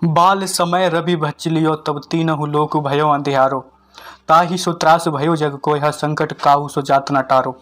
बाल समय रवि भच्चिलियो तब तीनहु लोक भयो अंधियारो। ताहि सो त्रास भयो जग को यह संकट काहू सो जात न टारो।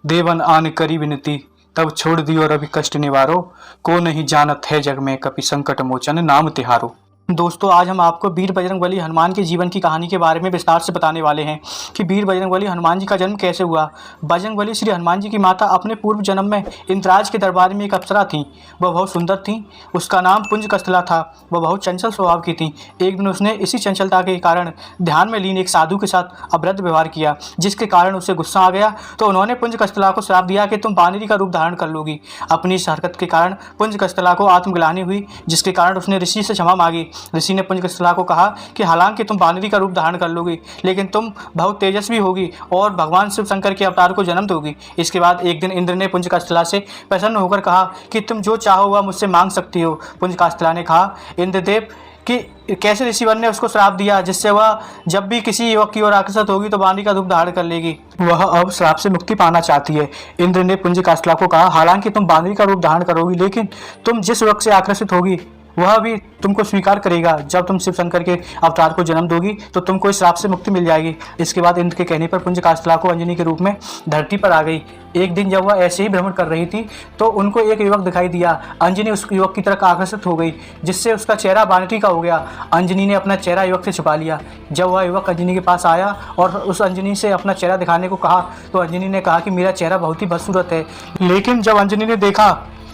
देवन आन करी विनती तब छोड़ दियो रवि कष्ट निवारो। को नहीं जानत है जग में कपि संकट मोचन नाम तिहारो। दोस्तों, आज हम आपको वीर बजरंगबली हनुमान के जीवन की कहानी के बारे में विस्तार से बताने वाले हैं कि वीर बजरंगबली हनुमान जी का जन्म कैसे हुआ। बजरंगबली श्री हनुमान जी की माता अपने पूर्व जन्म में इंद्राज के दरबार में एक अप्सरा थीं। वह बहुत सुंदर थीं। उसका नाम पुंज कस्थला था। वह बहुत चंचल स्वभाव की थीं। एक दिन उसने इसी चंचलता के कारण ध्यान में लीन एक साधु के साथ अभद्र व्यवहार किया, जिसके कारण उसे गुस्सा आ गया। तो उन्होंने पुंज कस्थला को श्राप दिया कि तुम बानरी का रूप धारण कर लोगी। अपनी इस हरकत के कारण पुंज कस्थला को आत्मग्लानि हुई, जिसके कारण उसने ऋषि से क्षमा मांगी। ऋषि ने पुंज कस्थला को कहा कि हालांकि तुम बानरी का रूप धारण कर लोगी, लेकिन तुम बहुत तेजस्वी होगी और भगवान शिव शंकर के अवतार को जन्म दोगी। इसके बाद एक दिन इंद्र ने पुंज कस्थला से प्रसन्न होकर कहा कि तुम जो चाहो वह मुझसे मांग सकती हो। पुंज कस्थला ने कहा, इंद्रदेव कि कैसे ऋषिवर ने उसको श्राप दिया, जिससे वह जब भी किसी युवक की ओर आकर्षित होगी तो बानरी का रूप धारण कर लेगी। वह अब श्राप से मुक्ति पाना चाहती है। इंद्र ने पुंज कस्थला को कहा, हालांकि तुम बानरी का रूप धारण करोगी, लेकिन तुम जिस युवक से आकर्षित होगी वह भी तुमको स्वीकार करेगा। जब तुम शिव शंकर के अवतार को जन्म दोगी तो तुमको इस श्राप से मुक्ति मिल जाएगी। इसके बाद इंद्र के कहने पर पुंज कस्थला को अंजनी के रूप में धरती पर आ गई। एक दिन जब वह ऐसे ही भ्रमण कर रही थी तो उनको एक युवक दिखाई दिया। अंजनी उस युवक की तरफ आकर्षित हो गई, जिससे उसका चेहरा बानरी का हो गया। अंजनी ने अपना चेहरा युवक से छुपा लिया। जब वह युवक अंजनी के पास आया और उस अंजनी से अपना चेहरा दिखाने को कहा तो अंजनी ने कहा कि मेरा चेहरा बहुत ही बदसूरत है। लेकिन जब अंजनी ने देखा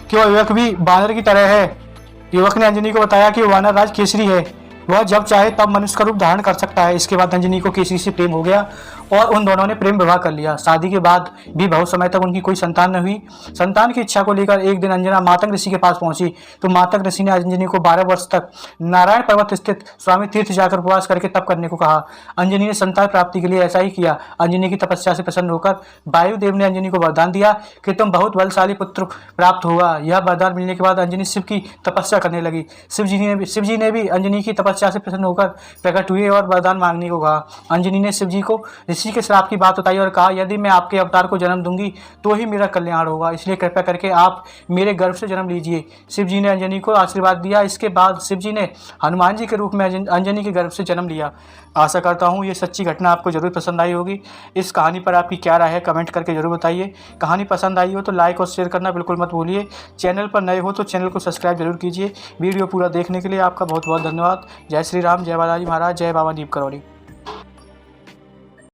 कि वह युवक भी बानर की तरह है, युवक ने अंजनी को बताया कि वानर राज केसरी है, वह जब चाहे तब मनुष्य का रूप धारण कर सकता है। इसके बाद अंजनी को केसरी से प्रेम हो गया और उन दोनों ने प्रेम विवाह कर लिया। शादी के बाद भी बहुत समय तक उनकी कोई संतान न हुई। संतान की इच्छा को लेकर एक दिन अंजना मातंग ऋषि के पास पहुंची तो मातंग ऋषि ने अंजनी को 12 वर्ष तक नारायण पर्वत स्थित स्वामी तीर्थ जाकर उपवास करके तप करने को कहा। अंजनी ने संतान प्राप्ति के लिए ऐसा ही किया। अंजनी की तपस्या से प्रसन्न होकर वायुदेव ने अंजनी को वरदान दिया कि तुम बहुत बलशाली पुत्र प्राप्त होगा। यह वरदान मिलने के बाद अंजनी शिव की तपस्या करने लगी। शिव जी ने भी अंजनी की तपस्या से प्रसन्न होकर प्रकट हुए और वरदान मांगने को कहा। अंजनी ने शिव जी को ऋषि के श्राप की बात बताई और कहा, यदि मैं आपके अवतार को जन्म दूंगी तो ही मेरा कल्याण होगा, इसलिए कृपया करके आप मेरे गर्भ से जन्म लीजिए। शिव जी ने अंजनी को आशीर्वाद दिया। इसके बाद शिव जी ने हनुमान जी के रूप में अंजनी के गर्भ से जन्म लिया। आशा करता हूँ ये सच्ची घटना आपको जरूर पसंद आई होगी। इस कहानी पर आपकी क्या राय है कमेंट करके जरूर बताइए। कहानी पसंद आई हो तो लाइक और शेयर करना बिल्कुल मत भूलिए। चैनल पर नए हो तो चैनल को सब्सक्राइब जरूर कीजिए। वीडियो पूरा देखने के लिए आपका बहुत बहुत धन्यवाद। जय श्री राम, जय बालाजी महाराज, जय बाबा दीप करौली।